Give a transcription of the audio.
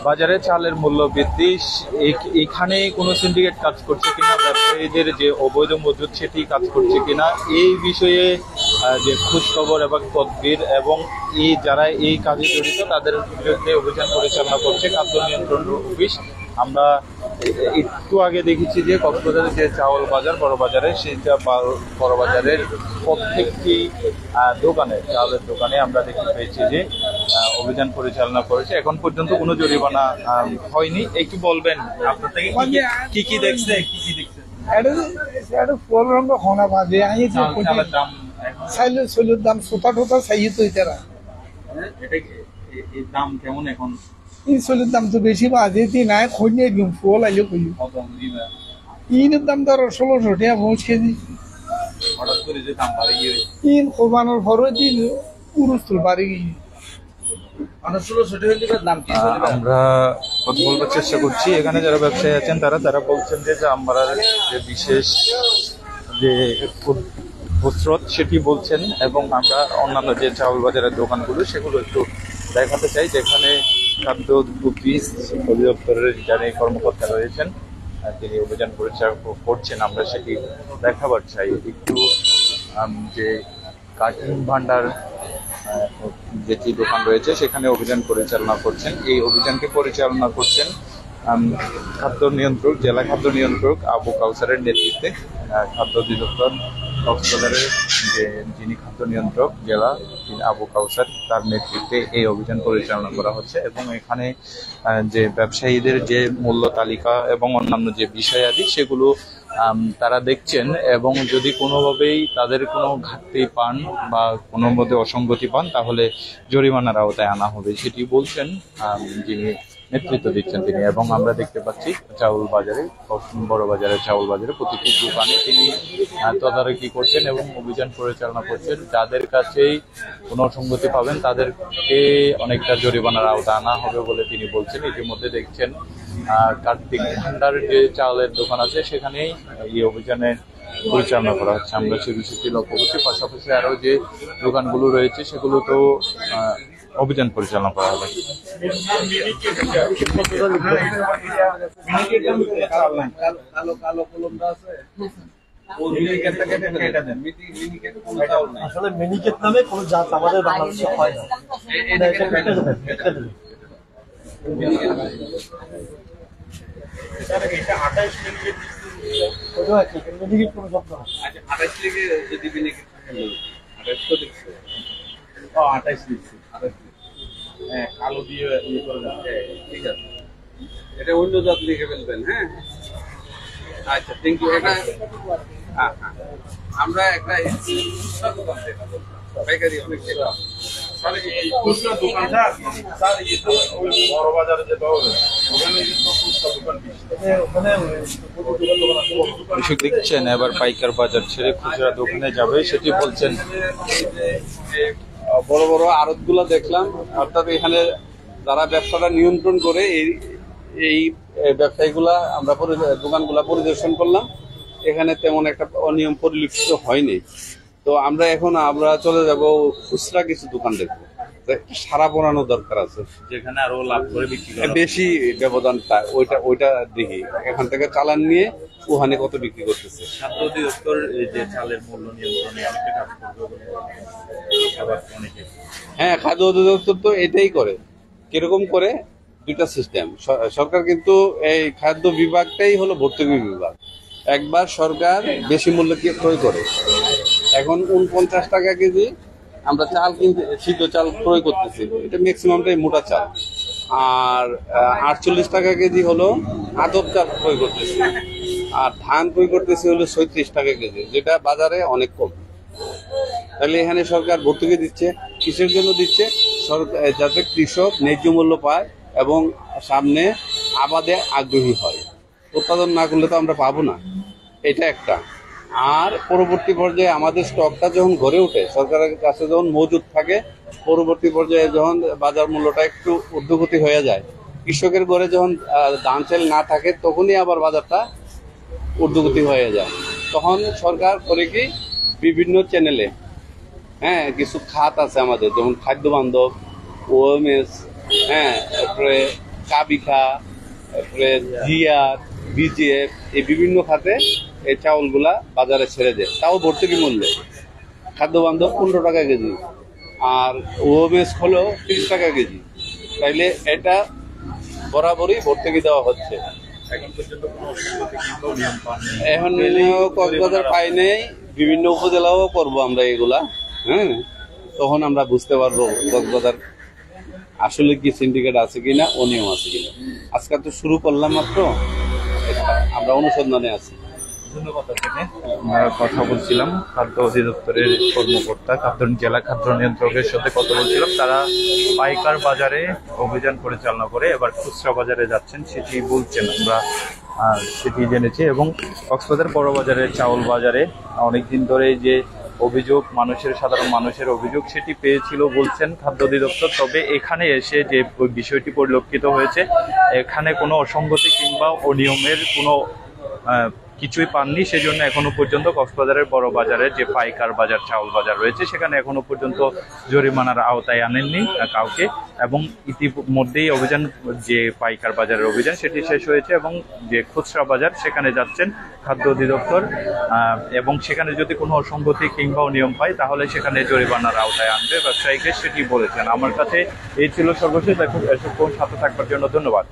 বাজারে চালের মূল্য বৃদ্ধি, এখানে কোনো সিন্ডিকেট কাজ করছে কিনা, ব্যবসায়ীদের যে অবৈধ মজুদ সেটি কাজ করছে কিনা, এই বিষয়ে যে খোঁজ খবর এবং তদবির এবং যারা এই কাজে জড়িত তাদের বিরুদ্ধে অভিযান পরিচালনা করছে খাদ্য নিয়ন্ত্রণ অফিস। আমরা একটু আগে দেখেছি যে কক্সবাজারের যে চাউল বাজার বড় বাজারে, সেই বড় বাজারের প্রত্যেকটি দোকানে, চাউলের দোকানে আমরা দেখতে পেয়েছি যে অভিযান পরিচালনা করেছে। এখন পর্যন্ত কোনো জরিমানা হয়নি। একটু বলবেন আপনার থেকে কি কি দেখছে, কি কি দেখছে? দাম ছোটা টোটা চাইয়ে তো এটা দাম কেমন এখন? ইনসুলের দাম তো বেশি বাজে নাই খৈনি একদম ফুল আইলে কই ইনের দাম ধরো 1600 টাকা 5 কেজি। হঠাৎ করে যে দাম বাড়ে গিয়ে ইন কোরবানোর পরে দিন উরুস্তুল বাড়ে গিয়ে আমরা কথা বলবার চেষ্টা করছি। এখানে যারা ব্যবসায়ী আছেন তারা বলছেন যে আমরার যে বিশেষ যে স্রোত সেটি বলছেন, এবং আমরা অন্যান্য যে চাউল বাজারের দোকানগুলো সেগুলো একটু দেখাতে চাই, যেখানে খাদ্য অফিস অধিদপ্তরের যারা কর্মকর্তা রয়েছেন তিনি অভিযান পরিচালনা করছেন, আমরা সেটি দেখাবার চাই। একটু যে কাটিং ভান্ডার যেটি দোকান রয়েছে সেখানে অভিযান পরিচালনা করছেন। এই অভিযানকে পরিচালনা করছেন খাদ্য নিয়ন্ত্রক, জেলা খাদ্য নিয়ন্ত্রক আবু কাউসারের নেতৃত্বে। খাদ্য অধিদপ্তর কক্সবাজারের যিনি খাদ্য নিয়ন্ত্রক জেলা আবু কাউসার, তার নেতৃত্বে এই অভিযান পরিচালনা করা হচ্ছে। এবং এখানে যে ব্যবসায়ীদের যে মূল্য তালিকা এবং অন্যান্য যে বিষয়াদি সেগুলো তারা দেখছেন, এবং যদি কোনোভাবেই তাদের কোনো ঘাটতি পান বা কোনো মধ্যে অসঙ্গতি পান তাহলে জরিমানার আওতায় আনা হবে, সেটি বলছেন যিনি নেতৃত্ব দিচ্ছেন তিনি। এবং আমরা দেখতে পাচ্ছি চাউল বাজারে, বড় বাজারের চাউল বাজারে প্রতিটি দোকানে তিনি তদারকি করছেন এবং অভিযান পরিচালনা করছেন। যাদের কাছেই কোনো অসঙ্গতি পাবেন তাদেরকে অনেকটা জরিমানার আওতায় আনা হবে বলে তিনি বলছেন। ইতিমধ্যে দেখছেন কার্তিক ভান্ডার যে চাউলের দোকান আছে সেখানেই এই অভিযানে পরিচালনা করা হচ্ছে। আমরা সেই বিষয়টি লক্ষ্য করছি। পাশাপাশি আরো যে দোকানগুলো রয়েছে সেগুলো তো অভিযান পরিচালনা করা হবে। আসলে মিনিকেট নামে কোন জাত আমাদের বাংলাদেশে হয় না। এটা 28 মিনিকেট কোন শব্দ না। আচ্ছা 28 লিখে যদি মিনিকেট 28 তো দেখছো। 28 লিখছি। 28 হ্যাঁ কালো দিয়ে ইয়ে করে দাও। ঠিক আছে। এটা অন্য জাত লিখে ফেলবেন। হ্যাঁ আচ্ছা থ্যাংক ইউ। এটা হ্যাঁ আমরা একটা দোকান দেখাবো পাইকারি অনেক দেখাবো। স্যার এই খুচরা দোকানটা স্যার এই তো ওই বড় বাজারে যেতে হবে, ওখানে কিন্তু খুচরা দোকান বেশি দেখছেন। এবার পাইকার বাজার ছেড়ে খুচরা দোকানে যাবে সেটি বলছেন। বড় বড় আড়তগুলা দেখলাম, অর্থাৎ এখানে যারা ব্যবসাটা নিয়ন্ত্রণ করে এই ব্যবসায়ীগুলা আমরা দোকানগুলা পরিদর্শন করলাম, এখানে তেমন একটা অনিয়ম পরিলক্ষিত হয়নি। তো আমরা চলে যাব খুচরা কিছু দোকান দেখবো, সারা পড়ানো দরকার আছে, যেখানে আরো লাভ করে বিক্রি করে বেশি ব্যবধানটা ওইটা দেখি এখান থেকে চালান নিয়ে ওখানে কত বিক্রি করতেছে। খাদ্য অধিদপ্তর যে চালের মূল্য নিয়ন্ত্রণে অনেকটা কাজ করবে অনেকে। হ্যাঁ খাদ্য অধিদপ্তর তো এটাই করে। কিরকম করে? দুইটা সিস্টেম। সরকার কিন্তু এই খাদ্য বিভাগটাই হলো ভর্তুকি বিভাগ। একবার সরকার বেশি মূল্যে ক্রয় করে, এখন 49 টাকা কেজি আমরা চাল কিনতে, সিদ্ধ চাল ক্রয় করতেছি, এটা ম্যাক্সিমামটাই মোটা চাল। আর 48 টাকা কেজি হলো আদব চাল ক্রয় করতেছি, আর ধান ক্রয় করতেছি হলো 36 টাকা কেজি, যেটা বাজারে অনেক কম। তাহলে এখানে সরকার ভর্তুকি দিচ্ছে, কিসের জন্য দিচ্ছে? সরকার যাতে কৃষক ন্যায্য মূল্য পায় এবং সামনে আবাদে আগ্রহী হয়। উৎপাদন না করলে তো আমরা পাবো না, এটা একটা। আর পরবর্তী পর্যায়ে আমাদের স্টকটা যখন গড়ে ওঠে, সরকারের কাছে যখন মজুদ থাকে, পরবর্তী পর্যায়ে যখন বাজার মূল্যটা একটু ঊর্ধ্বগতি হয়ে যায়, কৃষকের ঘরে যখন ধান চাল না থাকে, তখনই আবার বাজারটা ঊর্ধ্বগতি হয়ে যায়। তখন সরকার করে কি বিভিন্ন চ্যানেলে, হ্যাঁ কিছু খাত আছে আমাদের, যেমন খাদ্য বান্ধব, ওএমএস, হ্যাঁ, তারপরে কাবিখা, তারপরে জিআর, বিজিএফ, এই বিভিন্ন খাতে এই চাউলগুলা বাজারে ছেড়ে দেয়, তাও ভর্তুকি মূল্যে। খাদ্য বান্ধব 15 টাকা কেজি, আর ওএমএস হলো 30 টাকা কেজি। তাইলে এটা বরাবরই ভর্তুকি দেওয়া হচ্ছে। এখন পর্যন্ত কোনো অসঙ্গতি কিংবা নিয়ম পাননি। এখন কক্সবাজার পাই নেই, বিভিন্ন উপজেলাও করবো আমরা এগুলা। হ্যাঁ, তখন আমরা বুঝতে পারবো কক্সবাজার আসলে কি সিন্ডিকেট আছে কিনা, অনিয়ম আছে কিনা। আজকে তো শুরু করলাম মাত্র, আমরা অনুসন্ধানে আছি। ধন্যবাদ আপনাকে। আমরা কথা বলছিলাম খাদ্য অধিদপ্তরের কর্মকর্তা, জেলা খাদ্য নিয়ন্ত্রকের সাথে কথা বলছিলাম। তারা পাইকার বাজারে অভিযান পরিচালনা করে এবার খুচরা বাজারে যাচ্ছেন সেটি বলছেন, আমরা সেটি জেনেছি। এবং কক্সবাজার বড় বাজারে, চাউল বাজারে অনেকদিন ধরে যে অভিযোগ, সাধারণ মানুষের অভিযোগ, সেটি পেয়েছিল বলছেন খাদ্য অধিদপ্তর। তবে এখানে এসে যে বিষয়টি পরিলক্ষিত হয়েছে, এখানে কোনো অসঙ্গতি কিংবা অনিয়মের কোনো কিছুই পাননি। সেজন্য এখনো পর্যন্ত কক্সবাজারের বড় বাজারে যে পাইকার বাজার, চাউল বাজার রয়েছে, সেখানে এখনো পর্যন্ত জরিমানার আওতায় আনেননি কাউকে। এবং ইতিমধ্যেই অভিযান, যে পাইকার বাজারের অভিযান, সেটি শেষ হয়েছে এবং যে খুচরা বাজার সেখানে যাচ্ছেন খাদ্য অধিদপ্তর। এবং সেখানে যদি কোনো অসঙ্গতি কিংবা অনিয়ম পায় তাহলে সেখানে জরিমানার আওতায় আনবে ব্যবসায়ীকে, সেটি বলেছেন। আমার কাছে এই ছিল সর্বশেষ। এখন এতক্ষণ সাথে থাকবার জন্য ধন্যবাদ।